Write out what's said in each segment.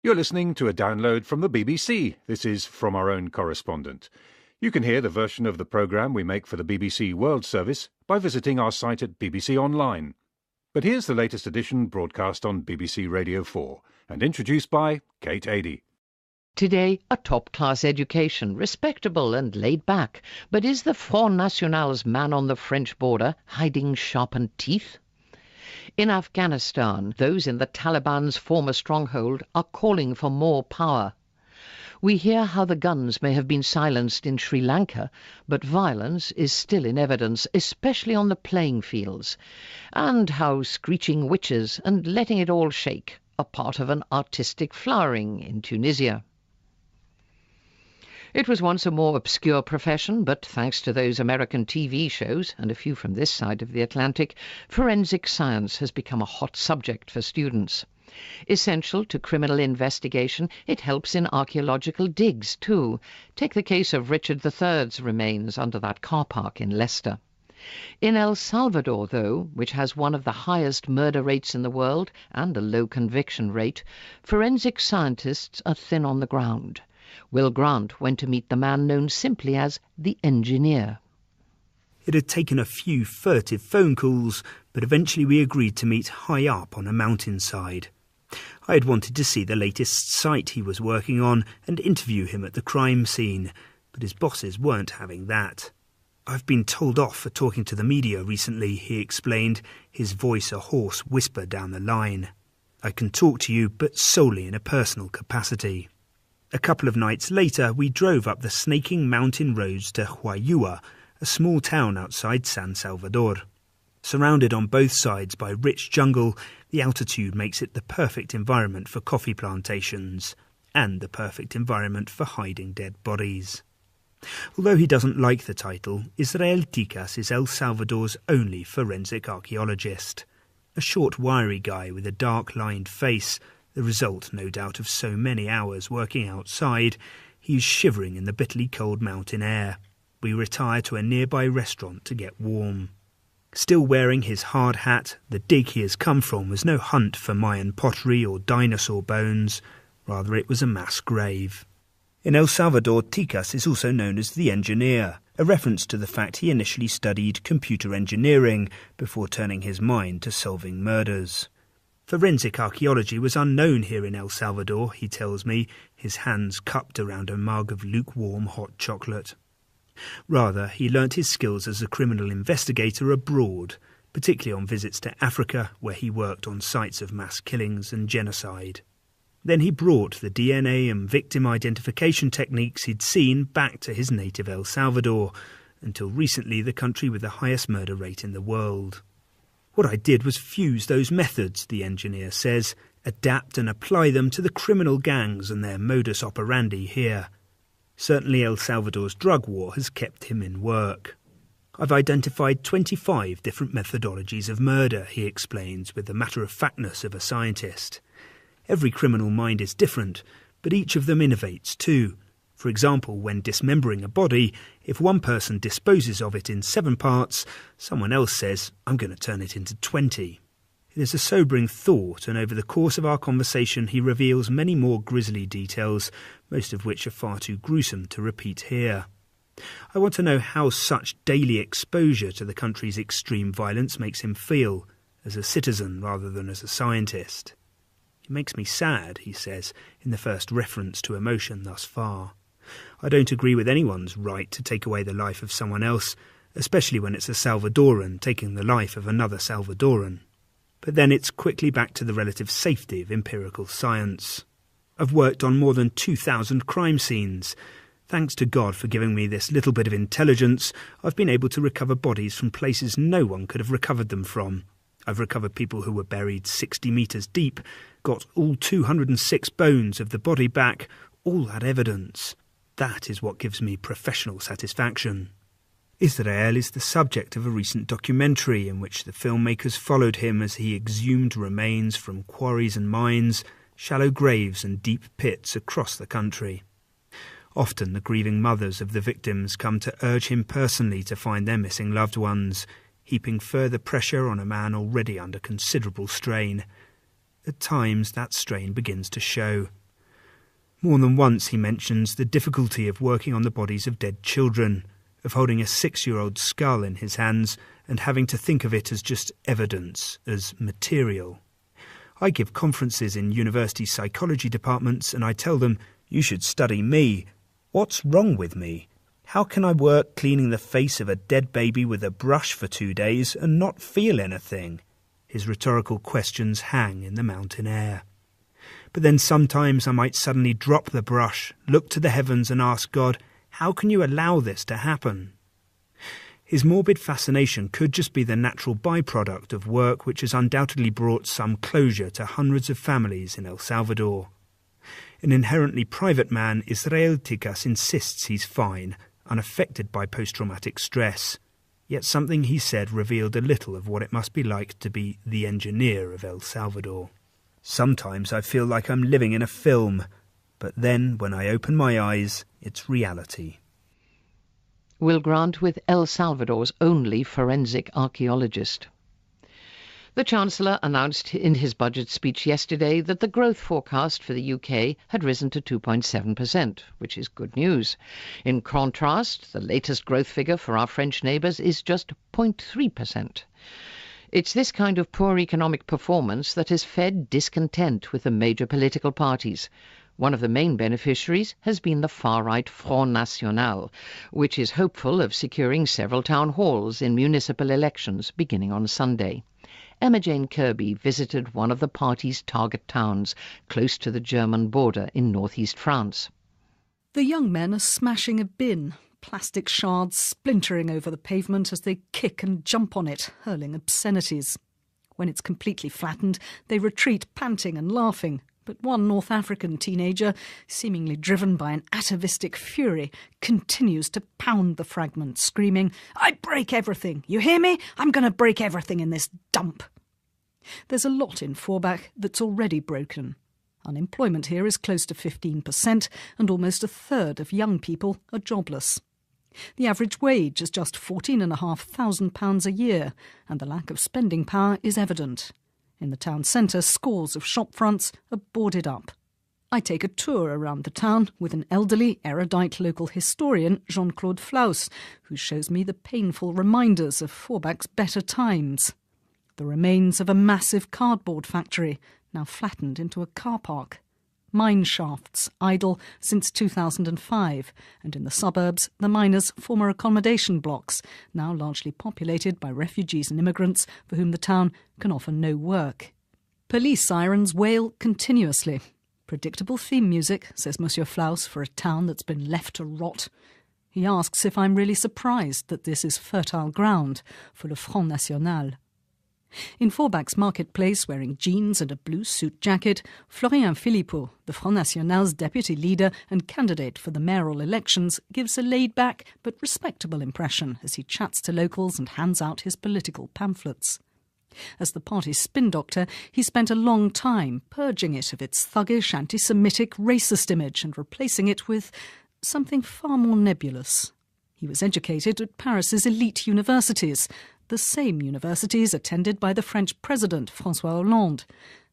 You're listening to a download from the BBC. This is From Our Own Correspondent. You can hear the version of the programme we make for the BBC World Service by visiting our site at BBC Online. But here's the latest edition broadcast on BBC Radio 4 and introduced by Kate Adie. Today, a top-class education, respectable and laid back. But is the Front National's man on the French border hiding sharpened teeth? In Afghanistan, those in the Taliban's former stronghold are calling for more power. We hear how the guns may have been silenced in Sri Lanka, but violence is still in evidence, especially on the playing fields, and how screeching witches and letting it all shake are part of an artistic flowering in Tunisia. It was once a more obscure profession, but thanks to those American TV shows, and a few from this side of the Atlantic, forensic science has become a hot subject for students. Essential to criminal investigation, it helps in archaeological digs too. Take the case of Richard III's remains under that car park in Leicester. In El Salvador, though, which has one of the highest murder rates in the world and a low conviction rate, forensic scientists are thin on the ground. Will Grant went to meet the man known simply as the engineer. It had taken a few furtive phone calls, but eventually we agreed to meet high up on a mountainside. I had wanted to see the latest site he was working on and interview him at the crime scene, but his bosses weren't having that. "I've been told off for talking to the media recently," he explained, his voice a hoarse whisper down the line. "I can talk to you, but solely in a personal capacity." A couple of nights later, we drove up the snaking mountain roads to Huayua, a small town outside San Salvador. Surrounded on both sides by rich jungle, the altitude makes it the perfect environment for coffee plantations, and the perfect environment for hiding dead bodies. Although he doesn't like the title, Israel Ticas is El Salvador's only forensic archaeologist. A short, wiry guy with a dark-lined face, the result, no doubt, of so many hours working outside. He's shivering in the bitterly cold mountain air. We retire to a nearby restaurant to get warm. Still wearing his hard hat, the dig he has come from was no hunt for Mayan pottery or dinosaur bones. Rather, it was a mass grave. In El Salvador, Ticas is also known as the engineer, a reference to the fact he initially studied computer engineering before turning his mind to solving murders. Forensic archaeology was unknown here in El Salvador, he tells me, his hands cupped around a mug of lukewarm hot chocolate. Rather, he learnt his skills as a criminal investigator abroad, particularly on visits to Africa, where he worked on sites of mass killings and genocide. Then he brought the DNA and victim identification techniques he'd seen back to his native El Salvador, until recently the country with the highest murder rate in the world. "What I did was fuse those methods," the engineer says, "adapt and apply them to the criminal gangs and their modus operandi here. Certainly El Salvador's drug war has kept him in work. I've identified 25 different methodologies of murder," he explains with the matter-of-factness of a scientist. "Every criminal mind is different, but each of them innovates too. For example, when dismembering a body, if one person disposes of it in 7 parts, someone else says, 'I'm going to turn it into 20. It is a sobering thought, and over the course of our conversation he reveals many more grisly details, most of which are far too gruesome to repeat here. I want to know how such daily exposure to the country's extreme violence makes him feel, as a citizen rather than as a scientist. It makes me sad," he says, in the first reference to emotion thus far. "I don't agree with anyone's right to take away the life of someone else, especially when it's a Salvadoran taking the life of another Salvadoran. But then it's quickly back to the relative safety of empirical science. I've worked on more than 2,000 crime scenes. Thanks to God for giving me this little bit of intelligence, I've been able to recover bodies from places no one could have recovered them from. I've recovered people who were buried 60 metres deep, got all 206 bones of the body back, all that evidence. That is what gives me professional satisfaction." Israel is the subject of a recent documentary in which the filmmakers followed him as he exhumed remains from quarries and mines, shallow graves and deep pits across the country. Often the grieving mothers of the victims come to urge him personally to find their missing loved ones, heaping further pressure on a man already under considerable strain. At times that strain begins to show. More than once he mentions the difficulty of working on the bodies of dead children, of holding a 6-year-old skull in his hands and having to think of it as just evidence, as material. I give conferences in university psychology departments and I tell them, you should study me. What's wrong with me? How can I work cleaning the face of a dead baby with a brush for 2 days and not feel anything? His rhetorical questions hang in the mountain air. But then sometimes I might suddenly drop the brush, look to the heavens and ask God, how can you allow this to happen? His morbid fascination could just be the natural byproduct of work which has undoubtedly brought some closure to hundreds of families in El Salvador. An inherently private man, Israel Tikas insists he's fine, unaffected by post-traumatic stress. Yet something he said revealed a little of what it must be like to be the engineer of El Salvador. Sometimes I feel like I'm living in a film, but then when I open my eyes, it's reality. Will Grant with El Salvador's only forensic archaeologist. The Chancellor announced in his budget speech yesterday that the growth forecast for the UK had risen to 2.7%, which is good news. In contrast, the latest growth figure for our French neighbours is just 0.3%. It's this kind of poor economic performance that has fed discontent with the major political parties. One of the main beneficiaries has been the far-right Front National, which is hopeful of securing several town halls in municipal elections beginning on Sunday. Emma Jane Kirby visited one of the party's target towns, close to the German border in northeast France. The young men are smashing a bin, plastic shards splintering over the pavement as they kick and jump on it, hurling obscenities. When it's completely flattened, they retreat panting and laughing. But one North African teenager, seemingly driven by an atavistic fury, continues to pound the fragment, screaming, "I break everything! You hear me? I'm going to break everything in this dump!" There's a lot in Forbach that's already broken. Unemployment here is close to 15%, and almost a third of young people are jobless. The average wage is just £14,500 a year, and the lack of spending power is evident. In the town centre, scores of shop fronts are boarded up. I take a tour around the town with an elderly, erudite local historian, Jean-Claude Flaus, who shows me the painful reminders of Forbach's better times. The remains of a massive cardboard factory, now flattened into a car park. Mine shafts, idle since 2005, and in the suburbs, the miners' former accommodation blocks, now largely populated by refugees and immigrants for whom the town can offer no work. Police sirens wail continuously. Predictable theme music, says Monsieur Flaus, for a town that's been left to rot. He asks if I'm really surprised that this is fertile ground for le Front National. In Forbach's marketplace, wearing jeans and a blue suit jacket, Florian Philippot, the Front National's deputy leader and candidate for the mayoral elections, gives a laid-back but respectable impression as he chats to locals and hands out his political pamphlets. As the party's spin doctor, he spent a long time purging it of its thuggish, anti-Semitic, racist image and replacing it with something far more nebulous. He was educated at Paris's elite universities, the same universities attended by the French president, François Hollande.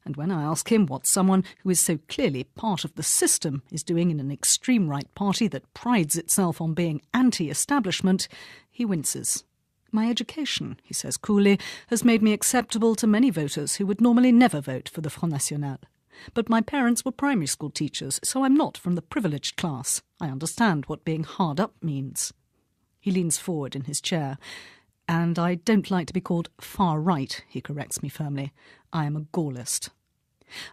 And when I ask him what someone who is so clearly part of the system is doing in an extreme right party that prides itself on being anti-establishment, he winces. My education, he says coolly, has made me acceptable to many voters who would normally never vote for the Front National. But my parents were primary school teachers, so I'm not from the privileged class. I understand what being hard up means. He leans forward in his chair. And I don't like to be called far-right, he corrects me firmly. I am a Gaullist.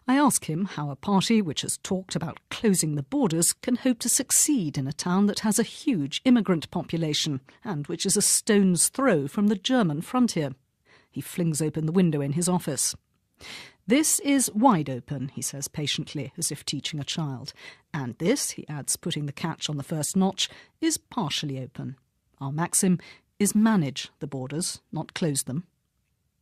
I ask him how a party which has talked about closing the borders can hope to succeed in a town that has a huge immigrant population and which is a stone's throw from the German frontier. He flings open the window in his office. This is wide open, he says patiently, as if teaching a child. And this, he adds, putting the catch on the first notch, is partially open. Our maxim is manage the borders, not close them.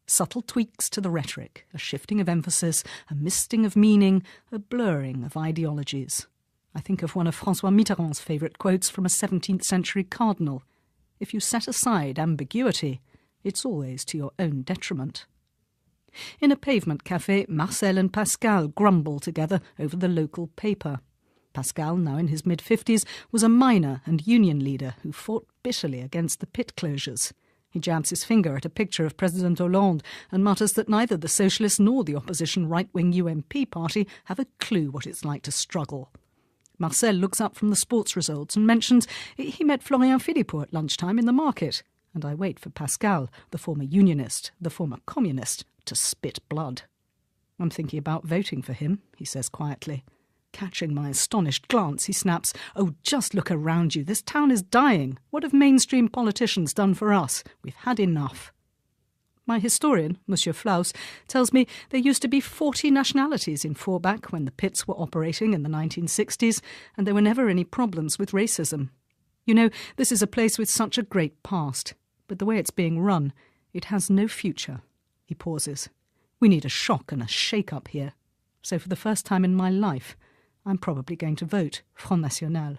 Subtle tweaks to the rhetoric, a shifting of emphasis, a misting of meaning, a blurring of ideologies. I think of one of François Mitterrand's favourite quotes from a 17th century cardinal. If you set aside ambiguity, it's always to your own detriment. In a pavement café, Marcel and Pascal grumble together over the local paper. Pascal, now in his mid-50s, was a miner and union leader who fought bitterly against the pit closures. He jabs his finger at a picture of President Hollande and mutters that neither the socialist nor the opposition right-wing UMP party have a clue what it's like to struggle. Marcel looks up from the sports results and mentions he met Florian Philippot at lunchtime in the market. And I wait for Pascal, the former unionist, the former communist, to spit blood. I'm thinking about voting for him, he says quietly. Catching my astonished glance, he snaps, "Oh, just look around you. This town is dying. What have mainstream politicians done for us? We've had enough." My historian, Monsieur Flaus, tells me there used to be 40 nationalities in Forbach when the pits were operating in the 1960s, and there were never any problems with racism. You know, this is a place with such a great past, but the way it's being run, it has no future. He pauses. We need a shock and a shake-up here. So for the first time in my life, I'm probably going to vote Front National.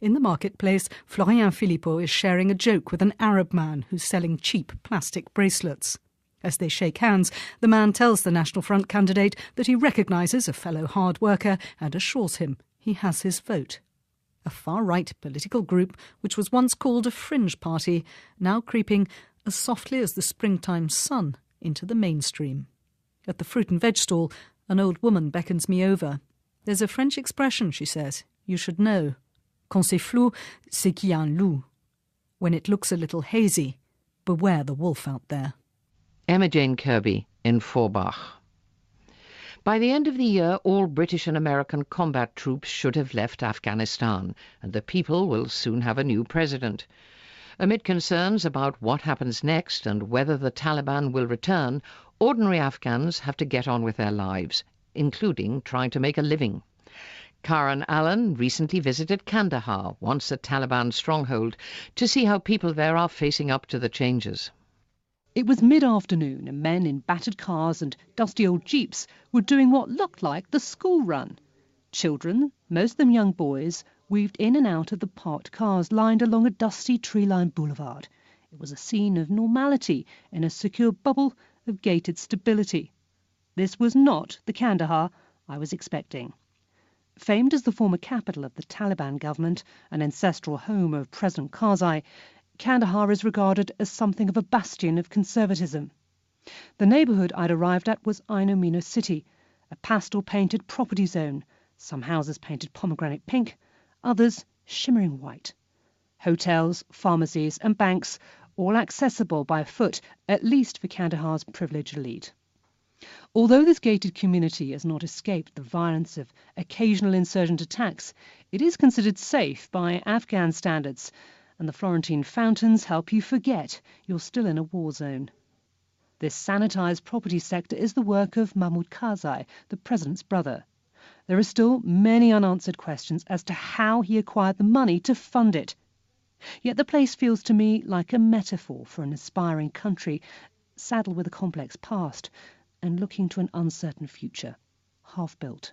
In the marketplace, Florian Philippot is sharing a joke with an Arab man who's selling cheap plastic bracelets. As they shake hands, the man tells the National Front candidate that he recognises a fellow hard worker and assures him he has his vote. A far-right political group, which was once called a fringe party, now creeping as softly as the springtime sun into the mainstream. At the fruit and veg stall, an old woman beckons me over. There's a French expression, she says, you should know. Quand c'est flou, c'est qu'il y a un loup. When it looks a little hazy, beware the wolf out there. Emma Jane Kirby in Forbach. By the end of the year, all British and American combat troops should have left Afghanistan, and the people will soon have a new president. Amid concerns about what happens next and whether the Taliban will return, ordinary Afghans have to get on with their lives, including trying to make a living. Karen Allen recently visited Kandahar, once a Taliban stronghold, to see how people there are facing up to the changes. It was mid-afternoon and men in battered cars and dusty old jeeps were doing what looked like the school run. Children, most of them young boys, weaved in and out of the parked cars lined along a dusty tree-lined boulevard. It was a scene of normality in a secure bubble of gated stability. This was not the Kandahar I was expecting. Famed as the former capital of the Taliban government, an ancestral home of President Karzai, Kandahar is regarded as something of a bastion of conservatism. The neighbourhood I'd arrived at was Aino Mino City, a pastel-painted property zone, some houses painted pomegranate pink, others shimmering white. Hotels, pharmacies and banks, all accessible by foot, at least for Kandahar's privileged elite. Although this gated community has not escaped the violence of occasional insurgent attacks, it is considered safe by Afghan standards, and the Florentine fountains help you forget you're still in a war zone. This sanitised property sector is the work of Mahmoud Karzai, the president's brother. There are still many unanswered questions as to how he acquired the money to fund it. Yet the place feels to me like a metaphor for an aspiring country, saddled with a complex past, and looking to an uncertain future, half-built.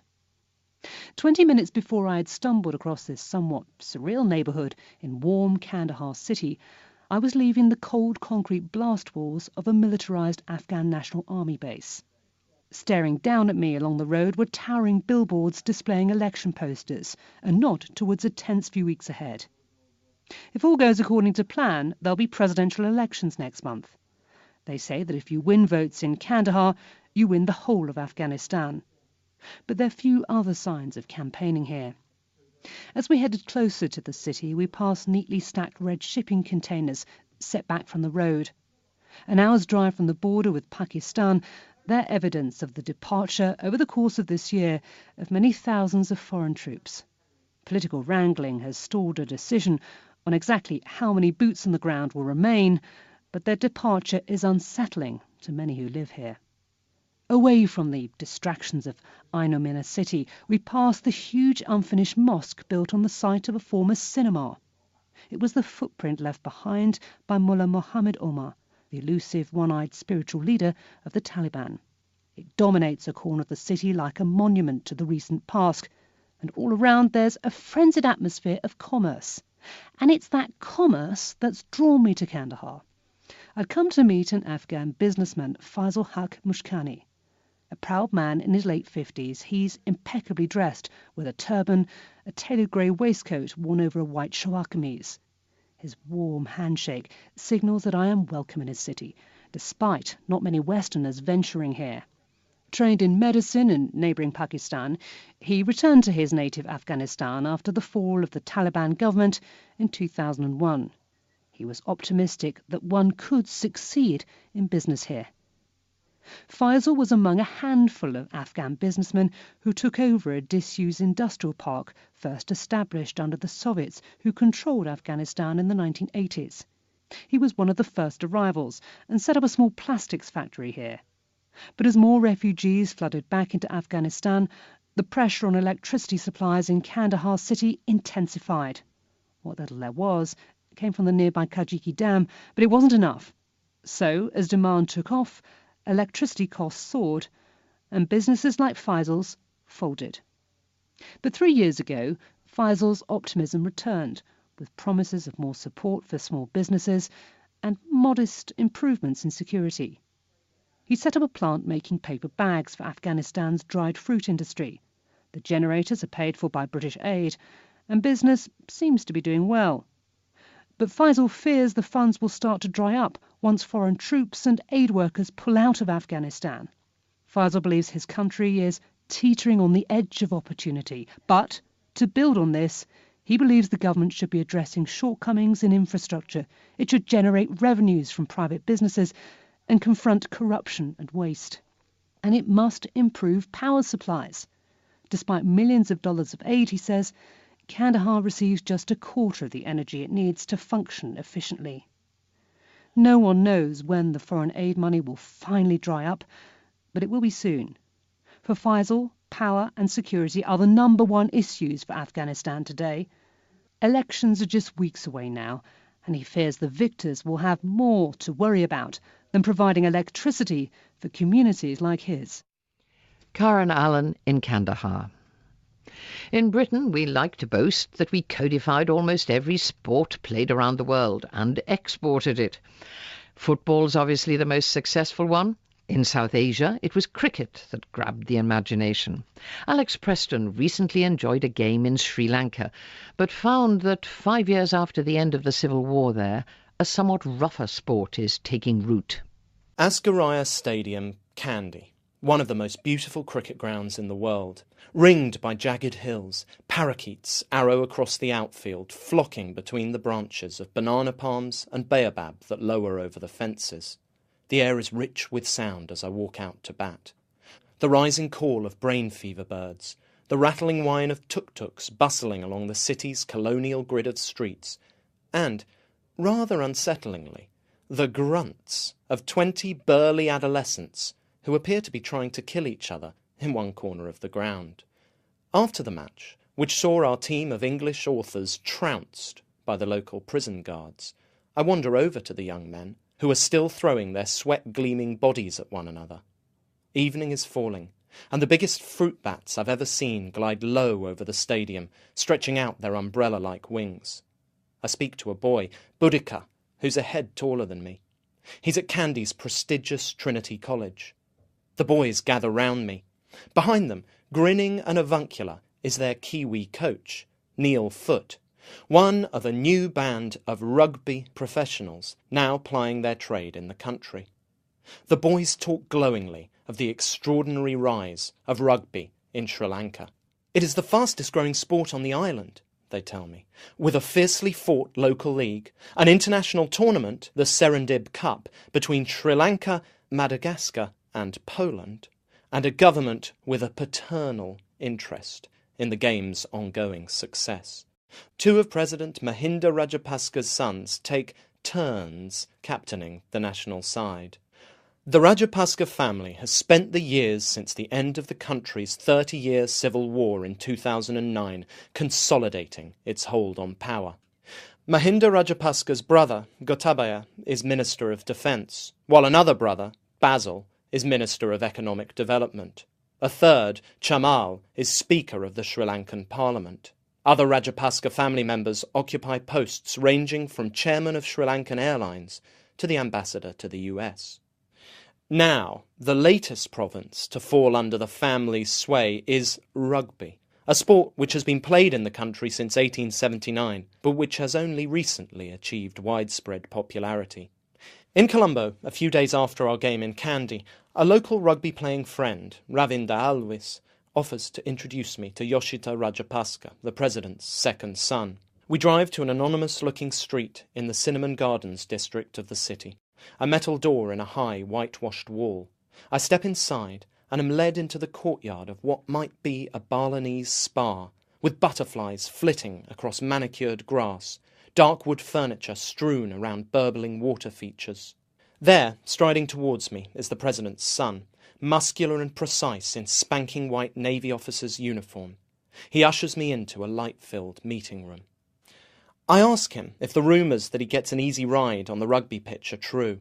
20 minutes before I had stumbled across this somewhat surreal neighbourhood in warm Kandahar city, I was leaving the cold concrete blast walls of a militarised Afghan National Army base. Staring down at me along the road were towering billboards displaying election posters, a nod towards a tense few weeks ahead. If all goes according to plan, there'll be presidential elections next month. They say that if you win votes in Kandahar, you win the whole of Afghanistan. But there are few other signs of campaigning here. As we headed closer to the city, we passed neatly stacked red shipping containers set back from the road. An hour's drive from the border with Pakistan, they're evidence of the departure over the course of this year of many thousands of foreign troops. Political wrangling has stalled a decision on exactly how many boots on the ground will remain, but their departure is unsettling to many who live here. Away from the distractions of Aino Mino City, we passed the huge unfinished mosque built on the site of a former cinema. It was the footprint left behind by Mullah Mohammed Omar, the elusive one-eyed spiritual leader of the Taliban. It dominates a corner of the city like a monument to the recent past, and all around there's a frenzied atmosphere of commerce. And it's that commerce that's drawn me to Kandahar. I'd come to meet an Afghan businessman, Faisal Haq Mushkani. A proud man in his late 50s, he's impeccably dressed with a turban, a tailored grey waistcoat worn over a white shawakamise. His warm handshake signals that I am welcome in his city, despite not many Westerners venturing here. Trained in medicine in neighbouring Pakistan, he returned to his native Afghanistan after the fall of the Taliban government in 2001. He was optimistic that one could succeed in business here. Faisal was among a handful of Afghan businessmen who took over a disused industrial park first established under the Soviets who controlled Afghanistan in the 1980s. He was one of the first arrivals and set up a small plastics factory here. But as more refugees flooded back into Afghanistan, the pressure on electricity supplies in Kandahar city intensified. What little there was came from the nearby Kajiki Dam, but it wasn't enough. So, as demand took off, electricity costs soared, and businesses like Faisal's folded. But 3 years ago, Faisal's optimism returned, with promises of more support for small businesses and modest improvements in security. He set up a plant making paper bags for Afghanistan's dried fruit industry. The generators are paid for by British aid, and business seems to be doing well. But Faisal fears the funds will start to dry up once foreign troops and aid workers pull out of Afghanistan. Faisal believes his country is teetering on the edge of opportunity, but to build on this, he believes the government should be addressing shortcomings in infrastructure. It should generate revenues from private businesses and confront corruption and waste. And it must improve power supplies. Despite millions of dollars of aid, he says, Kandahar receives just a quarter of the energy it needs to function efficiently. No one knows when the foreign aid money will finally dry up, but it will be soon. For Faisal, power and security are the number one issues for Afghanistan today. Elections are just weeks away now, and he fears the victors will have more to worry about than providing electricity for communities like his. Karen Allen in Kandahar. In Britain, we like to boast that we codified almost every sport played around the world and exported it. Football's obviously the most successful one. In South Asia, it was cricket that grabbed the imagination. Alex Preston recently enjoyed a game in Sri Lanka, but found that 5 years after the end of the civil war there, a somewhat rougher sport is taking root. Asgaraya Stadium, Kandy, one of the most beautiful cricket grounds in the world, ringed by jagged hills, parakeets arrow across the outfield, flocking between the branches of banana palms and baobab that lower over the fences. The air is rich with sound as I walk out to bat. The rising call of brain fever birds, the rattling whine of tuk-tuks bustling along the city's colonial grid of streets, and, rather unsettlingly, the grunts of 20 burly adolescents who appear to be trying to kill each other in one corner of the ground. After the match, which saw our team of English authors trounced by the local prison guards, I wander over to the young men, who are still throwing their sweat-gleaming bodies at one another. Evening is falling, and the biggest fruit bats I've ever seen glide low over the stadium, stretching out their umbrella-like wings. I speak to a boy, Boudica, who's a head taller than me. He's at Kandy's prestigious Trinity College. The boys gather round me. Behind them, grinning and avuncular, is their Kiwi coach, Neil Foote, one of a new band of rugby professionals now plying their trade in the country. The boys talk glowingly of the extraordinary rise of rugby in Sri Lanka. It is the fastest growing sport on the island, they tell me, with a fiercely fought local league, an international tournament, the Serendib Cup, between Sri Lanka, Madagascar and Poland, and a government with a paternal interest in the game's ongoing success. Two of President Mahinda Rajapaksa's sons take turns captaining the national side. The Rajapaksa family has spent the years since the end of the country's 30-year civil war in 2009 consolidating its hold on power. Mahinda Rajapaksa's brother, Gotabaya, is Minister of Defence, while another brother, Basil, is Minister of Economic Development. A third, Chamal, is Speaker of the Sri Lankan Parliament. Other Rajapaksa family members occupy posts ranging from Chairman of Sri Lankan Airlines to the Ambassador to the US. Now, the latest province to fall under the family's sway is rugby, a sport which has been played in the country since 1879, but which has only recently achieved widespread popularity. In Colombo, a few days after our game in Kandy, a local rugby-playing friend, Ravinda Alvis, offers to introduce me to Yoshita Rajapaksa, the president's second son. We drive to an anonymous-looking street in the Cinnamon Gardens district of the city, a metal door in a high, whitewashed wall. I step inside and am led into the courtyard of what might be a Balinese spa, with butterflies flitting across manicured grass, dark wood furniture strewn around burbling water features. There, striding towards me, is the president's son, muscular and precise in spanking white Navy officer's uniform. He ushers me into a light-filled meeting room. I ask him if the rumours that he gets an easy ride on the rugby pitch are true.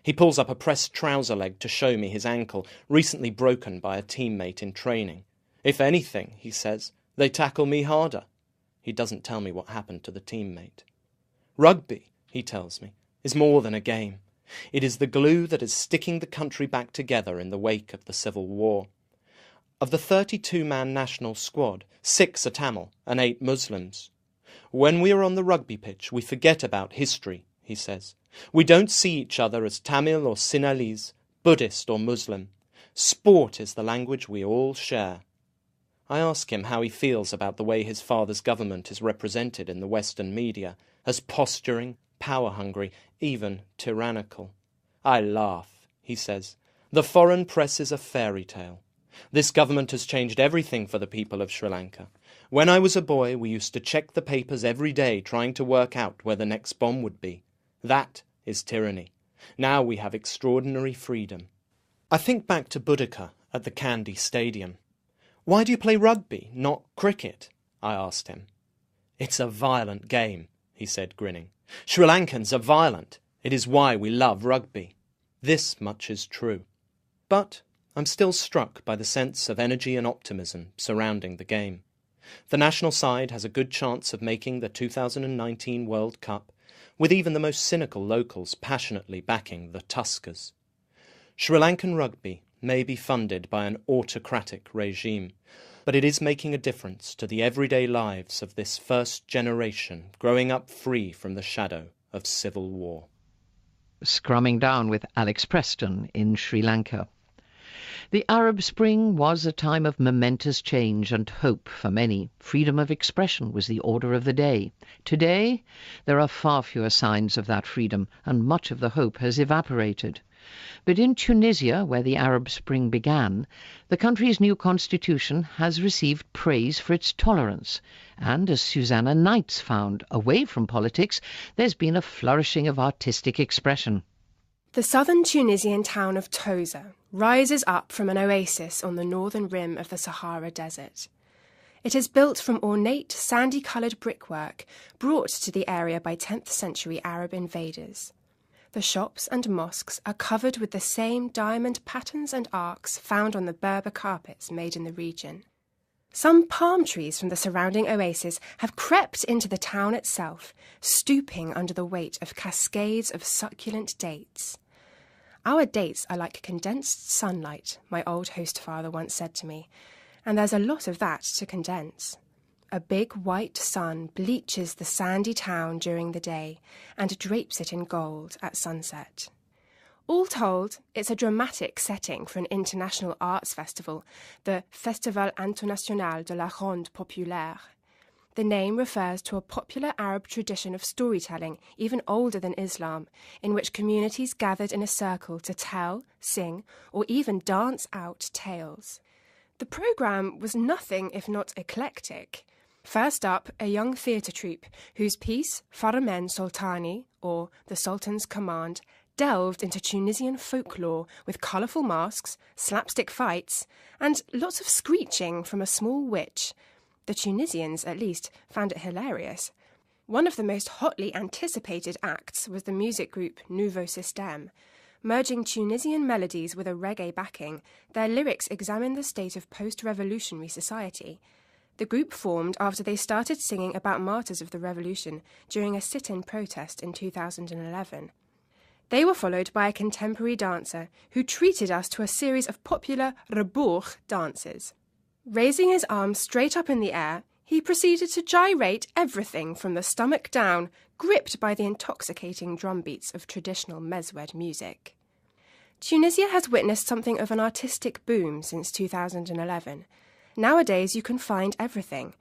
He pulls up a pressed trouser leg to show me his ankle, recently broken by a teammate in training. If anything, he says, they tackle me harder. He doesn't tell me what happened to the teammate. Rugby, he tells me, is more than a game. It is the glue that is sticking the country back together in the wake of the Civil War. Of the 32-man national squad, 6 are Tamil and 8 Muslims. When we are on the rugby pitch, we forget about history, he says. We don't see each other as Tamil or Sinhalese, Buddhist or Muslim. Sport is the language we all share. I ask him how he feels about the way his father's government is represented in the Western media, as posturing, power-hungry, even tyrannical. I laugh, he says. The foreign press is a fairy tale. This government has changed everything for the people of Sri Lanka. When I was a boy, we used to check the papers every day trying to work out where the next bomb would be. That is tyranny. Now we have extraordinary freedom. I think back to Boudica at the Kandy Stadium. Why do you play rugby, not cricket? I asked him. It's a violent game, he said, grinning. Sri Lankans are violent. It is why we love rugby. This much is true. But I'm still struck by the sense of energy and optimism surrounding the game. The national side has a good chance of making the 2019 World Cup, with even the most cynical locals passionately backing the Tuskers. Sri Lankan rugby may be funded by an autocratic regime, but it is making a difference to the everyday lives of this first generation growing up free from the shadow of civil war. Scrumming down with Alex Preston in Sri Lanka. The Arab Spring was a time of momentous change and hope for many. Freedom of expression was the order of the day. Today, there are far fewer signs of that freedom, and much of the hope has evaporated. But in Tunisia, where the Arab Spring began, the country's new constitution has received praise for its tolerance. And, as Susanna Knights found, away from politics, there's been a flourishing of artistic expression. The southern Tunisian town of Toza rises up from an oasis on the northern rim of the Sahara Desert. It is built from ornate, sandy-coloured brickwork brought to the area by 10th century Arab invaders. The shops and mosques are covered with the same diamond patterns and arcs found on the Berber carpets made in the region. Some palm trees from the surrounding oasis have crept into the town itself, stooping under the weight of cascades of succulent dates. Our dates are like condensed sunlight, my old host father once said to me, and there's a lot of that to condense. A big white sun bleaches the sandy town during the day and drapes it in gold at sunset. All told, it's a dramatic setting for an international arts festival, the Festival International de la Ronde Populaire. The name refers to a popular Arab tradition of storytelling, even older than Islam, in which communities gathered in a circle to tell, sing, or even dance out tales. The programme was nothing if not eclectic. First up, a young theatre troupe whose piece, Faramen Sultani, or The Sultan's Command, delved into Tunisian folklore with colourful masks, slapstick fights, and lots of screeching from a small witch. The Tunisians, at least, found it hilarious. One of the most hotly anticipated acts was the music group Nouveau Système. Merging Tunisian melodies with a reggae backing, their lyrics examine the state of post-revolutionary society. The group formed after they started singing about martyrs of the revolution during a sit-in protest in 2011. They were followed by a contemporary dancer who treated us to a series of popular rebours dances. Raising his arms straight up in the air, he proceeded to gyrate everything from the stomach down, gripped by the intoxicating drum beats of traditional Mezwed music. Tunisia has witnessed something of an artistic boom since 2011. Nowadays you can find everything.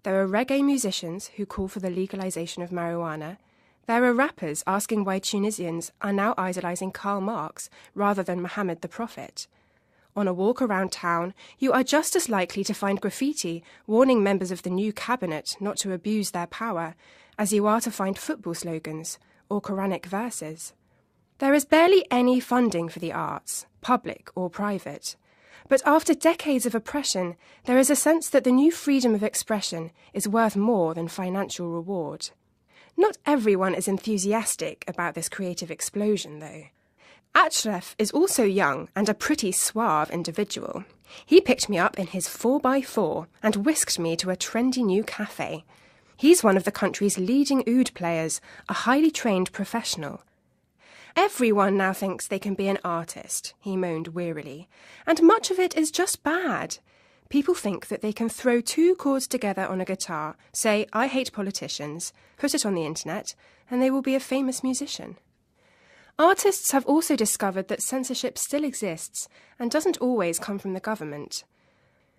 There are reggae musicians who call for the legalization of marijuana. There are rappers asking why Tunisians are now idolizing Karl Marx rather than Muhammad the Prophet. On a walk around town, you are just as likely to find graffiti warning members of the new cabinet not to abuse their power as you are to find football slogans or Quranic verses. There is barely any funding for the arts, public or private. But after decades of oppression, there is a sense that the new freedom of expression is worth more than financial reward. Not everyone is enthusiastic about this creative explosion, though. Achref is also young and a pretty suave individual. He picked me up in his 4x4 and whisked me to a trendy new cafe. He's one of the country's leading oud players, a highly trained professional. Everyone now thinks they can be an artist, he moaned wearily, and much of it is just bad. People think that they can throw 2 chords together on a guitar, say, "I hate politicians," put it on the internet, and they will be a famous musician. Artists have also discovered that censorship still exists and doesn't always come from the government.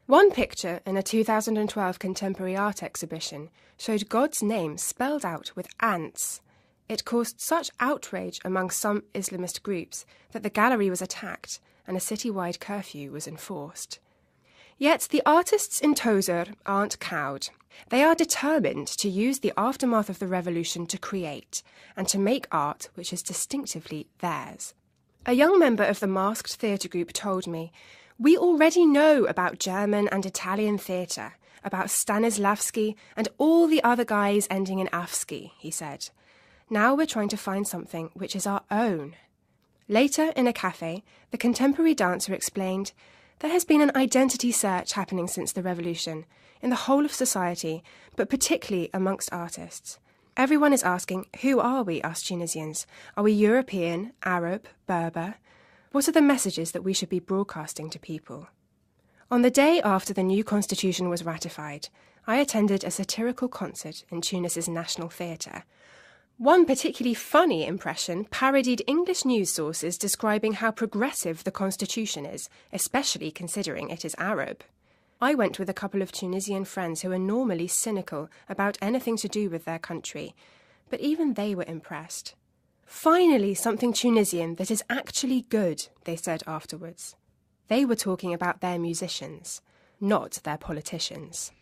One picture in a 2012 contemporary art exhibition showed God's name spelled out with ants. It caused such outrage among some Islamist groups that the gallery was attacked and a citywide curfew was enforced. Yet the artists in Tozeur aren't cowed. They are determined to use the aftermath of the revolution to create and to make art which is distinctively theirs. A young member of the masked theatre group told me, "We already know about German and Italian theatre, about Stanislavski and all the other guys ending in Afsky," he said. "Now we're trying to find something which is our own." Later, in a cafe, the contemporary dancer explained, "There has been an identity search happening since the revolution, in the whole of society, but particularly amongst artists. Everyone is asking, who are we, us Tunisians? Are we European, Arab, Berber? What are the messages that we should be broadcasting to people?" On the day after the new constitution was ratified, I attended a satirical concert in Tunis's National Theatre. One particularly funny impression parodied English news sources describing how progressive the constitution is, especially considering it is Arab. I went with a couple of Tunisian friends who are normally cynical about anything to do with their country, but even they were impressed. "Finally, something Tunisian that is actually good," they said afterwards. They were talking about their musicians, not their politicians.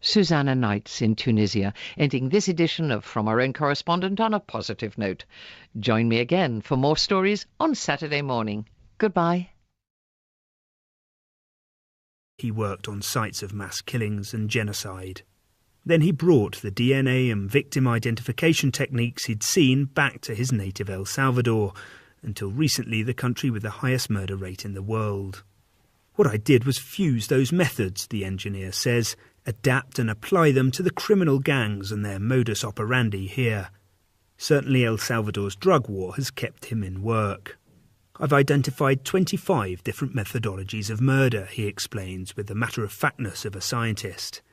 Susanna Knights in Tunisia, ending this edition of From Our Own Correspondent on a positive note. Join me again for more stories on Saturday morning. Goodbye. He worked on sites of mass killings and genocide. Then he brought the DNA and victim identification techniques he'd seen back to his native El Salvador, until recently the country with the highest murder rate in the world. "What I did was fuse those methods," the engineer says, "adapt and apply them to the criminal gangs and their modus operandi here. Certainly El Salvador's drug war has kept him in work. I've identified 25 different methodologies of murder," he explains with the matter-of-factness of a scientist.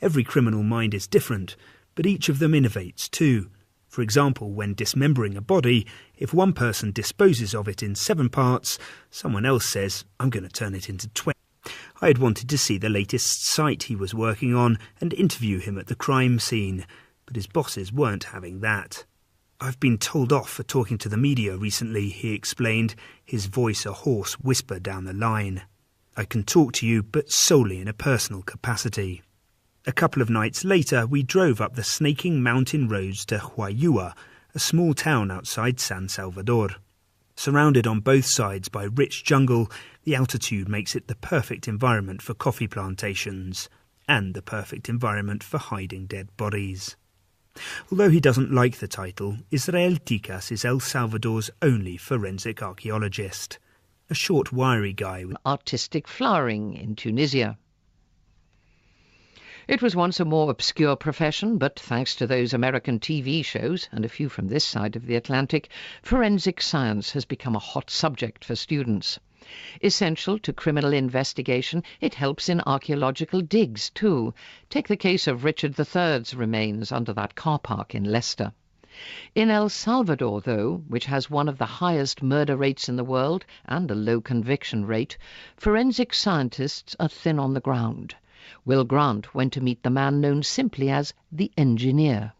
"Every criminal mind is different, but each of them innovates too. For example, when dismembering a body, if one person disposes of it in 7 parts, someone else says, 'I'm going to turn it into 20. I had wanted to see the latest site he was working on and interview him at the crime scene, but his bosses weren't having that. "I've been told off for talking to the media recently," he explained, his voice a hoarse whisper down the line. "I can talk to you, but solely in a personal capacity." A couple of nights later, we drove up the snaking mountain roads to Huayua, a small town outside San Salvador. Surrounded on both sides by rich jungle, the altitude makes it the perfect environment for coffee plantations, and the perfect environment for hiding dead bodies. Although he doesn't like the title, Israel Ticas is El Salvador's only forensic archaeologist, a short, wiry guy with artistic flowering in Tunisia. It was once a more obscure profession, but thanks to those American TV shows, and a few from this side of the Atlantic, forensic science has become a hot subject for students. Essential to criminal investigation, it helps in archaeological digs too. Take the case of Richard III's remains under that car park in Leicester. In El Salvador, though, which has one of the highest murder rates in the world and a low conviction rate, forensic scientists are thin on the ground. Will Grant went to meet the man known simply as the engineer.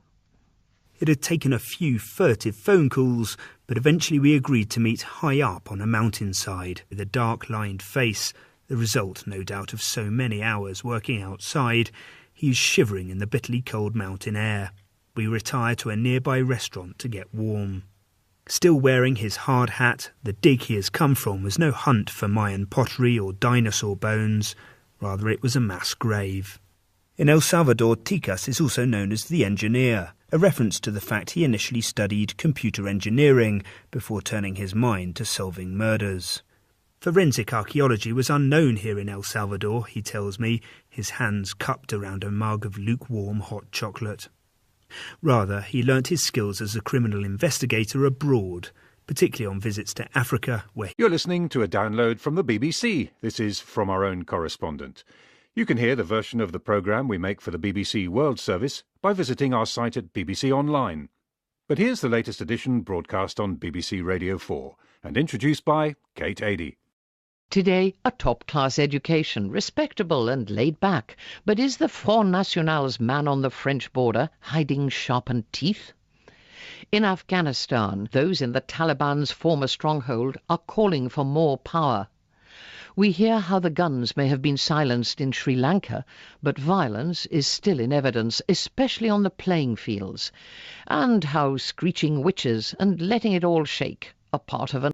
It had taken a few furtive phone calls, but eventually we agreed to meet high up on a mountainside with a dark-lined face, the result, no doubt, of so many hours working outside. He is shivering in the bitterly cold mountain air. We retire to a nearby restaurant to get warm. Still wearing his hard hat, the dig he has come from was no hunt for Mayan pottery or dinosaur bones. Rather, it was a mass grave. In El Salvador, Ticas is also known as the engineer, a reference to the fact he initially studied computer engineering before turning his mind to solving murders. Forensic archaeology was unknown here in El Salvador, he tells me, his hands cupped around a mug of lukewarm hot chocolate. Rather, he learnt his skills as a criminal investigator abroad, particularly on visits to Africa, where You're listening to a download from the BBC. This is From Our Own Correspondent. You can hear the version of the programme we make for the BBC World Service by visiting our site at BBC Online. But here's the latest edition broadcast on BBC Radio 4 and introduced by Kate Adie. Today, a top-class education, respectable and laid back. But is the Front National's man on the French border hiding sharpened teeth? In Afghanistan, those in the Taliban's former stronghold are calling for more power. We hear how the guns may have been silenced in Sri Lanka, but violence is still in evidence, especially on the playing fields, and how screeching witches and letting it all shake are part of an